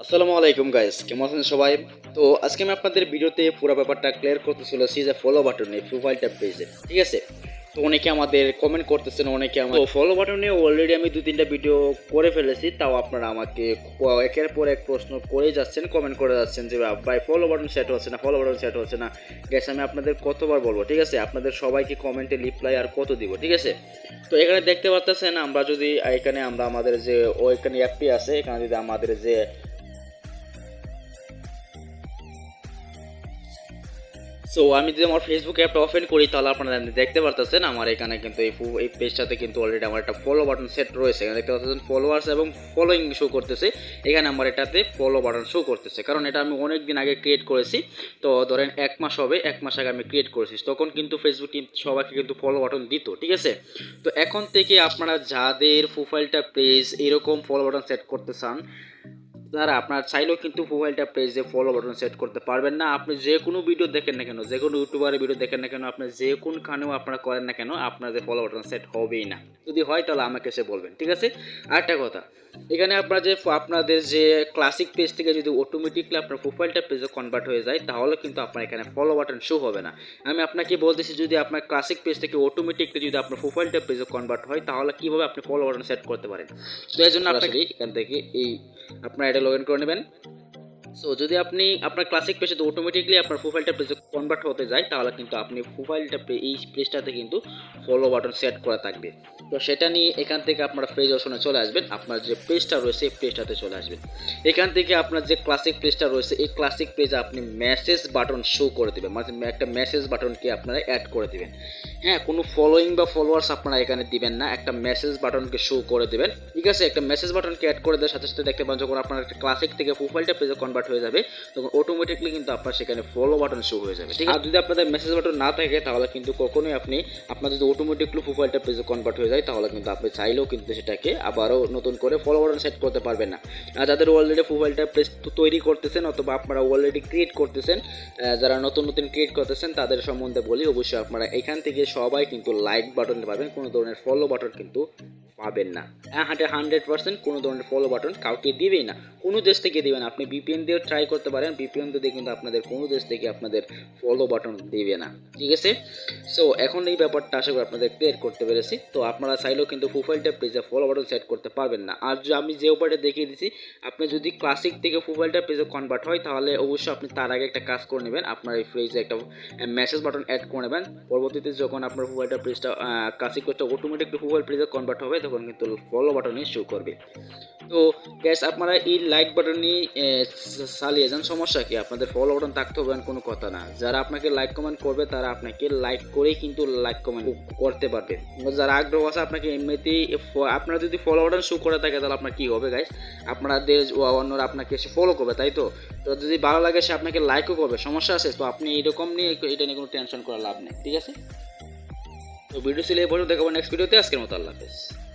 আসসালামু আলাইকুম গাইস, কেমন আছেন সবাই? তো আজকে আমি আপনাদের ভিডিওতে পুরো ব্যাপারটা ক্লিয়ার করতে চলেছি যে ফলো বাটনে প্রোফাইলটা পেজে, ঠিক আছে? তো অনেকে আমাদের কমেন্ট করতেছেন, অনেকে আমার ফলো বাটনে অলরেডি আমি 2-3টা ভিডিও করে ফেলেছি, তাও আপনারা আমাকে একের পর এক প্রশ্ন করে যাচ্ছেন, কমেন্ট করে যাচ্ছেন যে ভাই ফলো বাটন সেট হচ্ছে না, ফলো বাটন সেট হচ্ছে না। গাইস আমি আপনাদের কতবার বলবো, ঠিক আছে? আপনাদের সবাইকে কমেন্টে রিপ্লাই আর কত দিব, ঠিক আছে? তো এখানে দেখতে পাচ্ছেন আমরা যদি এখানে আমরা আমাদের যে এখানে অ্যাপটি আছে, এখানে যদি আমাদের যে সো আমি যদি আমার ফেসবুক অ্যাপটা ওপেন করি তাহলে আপনারা দেখতে পারতেছেন আমার এখানে কিন্তু এই পেজটাতে কিন্তু অলরেডি আমার একটা ফলো বাটন সেট রয়েছে। এখানে দেখতে পাচ্ছেন ফলোয়ার্স এবং ফলোইং শো করতেছে। এখানে আমার এটাতে ফলো বাটন শো করতেছে, কারণ এটা আমি অনেক দিন আগে ক্রিয়েট করেছি। তো ধরেন 1 মাস হবে, 1 মাস আগে আমি ক্রিয়েট করেছি, তখন কিন্তু ফেসবুক টিম সবাইকে কিন্তু ফলো বাটন দিত, ঠিক আছে? তো এখন থেকে আপনারা যাদের প্রোফাইলটা পেজ এরকম ফলো বাটন সেট করতে চান, তারা আপনার চাইলেও কিন্তু প্রোফাইলটা পেজে ফলো বাটন সেট করতে পারবেন না। আপনি যে কোনো ভিডিও দেখেন না কেন, যে কোনো ইউটিউবারের ভিডিও দেখেন না কেন, আপনি যে কোনখানেও আপনারা করেন না কেন, আপনাদের ফলো বাটন সেট হবেই না। যদি হয় তাহলে আমাকে এসে বলবেন, ঠিক আছে? আরেকটা কথা, এখানে আপনাদের যে ক্লাসিক পেজ থেকে যদি অটোমেটিকলি আপনার প্রোফাইলটা পেজে কনভার্ট হয়ে যায়, তাহলে কিন্তু আপনার এখানে ফলো বাটন শো হবে না। আমি আপনাকে বলতেছি, যদি আপনার ক্লাসিক পেজ থেকে অটোমেটিকলি যদি আপনার প্রোফাইলটা পেজে কনভার্ট হয়, তাহলে কীভাবে আপনি ফলো বাটন সেট করতে পারেন? তো এই জন্য আপনাকে এখান থেকে আপনার এটা লগ ইন করে নেবেন। সো যদি আপনি আপনার ক্লাসিক পেজে অটোমেটিকলি আপনার প্রোফাইলটা পেজে কনভার্ট হতে যায়, তাহলে কিন্তু আপনি প্রোফাইলটা এই পেজটাতে কিন্তু ফলো বাটন সেট করা থাকবে। তো সেটা নিয়ে এখান থেকে আপনারা পেজ অপশনে চলে আসবেন, আপনার যে পেজটা রয়েছে এই পেজটাতে চলে আসবেন। এখান থেকে আপনার যে ক্লাসিক পেজটা রয়েছে এই ক্লাসিক পেজে আপনি মেসেজ বাটন শো করে দেবেন, মানে একটা মেসেজ বাটনকে আপনারা অ্যাড করে দেবেন। হ্যাঁ, কোনো ফলোইং বা ফলোয়ার্স আপনারা এখানে দিবেন না, একটা মেসেজ বাটনকে শো করে দেবেন, ঠিক আছে? একটা মেসেজ বাটনকে অ্যাড করে দেওয়ার সাথে সাথে দেখতে পান যখন আপনার একটা ক্লাসিক থেকে প্রোফাইলটা পেজে কনভার্ট হয়ে যাবে, তখন অটোমেটিকলি কিন্তু আপনার সেখানে ফলো বাটন শো হয়ে যাবে, ঠিক আছে? আর যদি আপনাদের মেসেজ বাটন না থাকে, তাহলে কিন্তু কখনোই আপনার যদি অটোমেটিকলি প্রোফাইলটা পেজে কনভার্ট হয়ে যায়, তাহলে কিন্তু আপনি চাইলেও কিন্তু সেটাকে আবারও নতুন করে ফলো বাটন সেট করতে পারবেন না। আর যাদের অলরেডি প্রোফাইলটা পেজ তৈরি করতেছেন অথবা আপনারা অলরেডি ক্রিয়েট করতেছেন, যারা নতুন নতুন ক্রিয়েট করতেছেন তাদের সম্বন্ধে বলি, অবশ্যই আপনারা এখান থেকে সবাই কিন্তু লাইক বাটন পাবেন, কোনো ধরনের ফলো বাটন কিন্তু পাবেন না। 100% কোনো ধরনের ফলো বাটন কাউকে দিবেই না, কোনো দেশ থেকে দিবেন। আপনি ভিপিএন দিয়েও ট্রাই করতে পারেন, ভিপিএন দিয়ে কিন্তু আপনাদের কোনো দেশ থেকে আপনাদের ফলো বাটন দিবে না, ঠিক আছে? সো এখন এই ব্যাপারটা আশা করি আপনাদের ক্লিয়ার করতে পেরেছি। তো আপনারা চাইলেও কিন্তু প্রোফাইলটা পেজে ফলো বাটন সেট করতে পারবেন না। আর আমি যে উপায়টা দেখিয়ে দিচ্ছি, আপনি যদি ক্লাসিক থেকে প্রোফাইলটা পেজে কনভার্ট হয়, তাহলে অবশ্যই আপনি তার আগে একটা কাজ করে নেবেন, আপনার এই পেজে একটা মেসেজ বাটন অ্যাড করে নেবেন। পরবর্তীতে যখন আপনার প্রোফাইলটা পেজটা ক্লাসিক পেজটা অটোমেটিকলি প্রোফাইল পেজে কনভার্ট হবে, তখন কিন্তু ফলো বাটনই শো করবে। তো গ্যাস আপনারা এই লাইক বাটন নিয়ে চালিয়ে যান, সমস্যা কি? আপনাদের ফলো বাটন থাকতে হবে কোনো কথা না। যারা আপনাকে লাইক কমেন্ট করবে তারা আপনাকে লাইক করেই কিন্তু লাইক কমেন্ট করতে পারবে। যারা আগ্রহ আছে আপনাকে এমনিতেই, আপনারা যদি ফলো বাটন শো করে থাকে, তাহলে আপনার কী হবে গাইস? আপনাদের অন্যরা আপনাকে এসে ফলো করবে, তাই তো? তো যদি ভালো লাগে সে আপনাকে লাইকও করবে, সমস্যা আছে? তো আপনি এরকম নিয়ে এটা নিয়ে কোনো টেনশন করার লাভ নেই, ঠিক আছে? তো ভিডিও ছিল এই পর্যন্ত, দেখাবো নেক্সট ভিডিওতে। আজকের মতো আল্লাহ হাফেজ।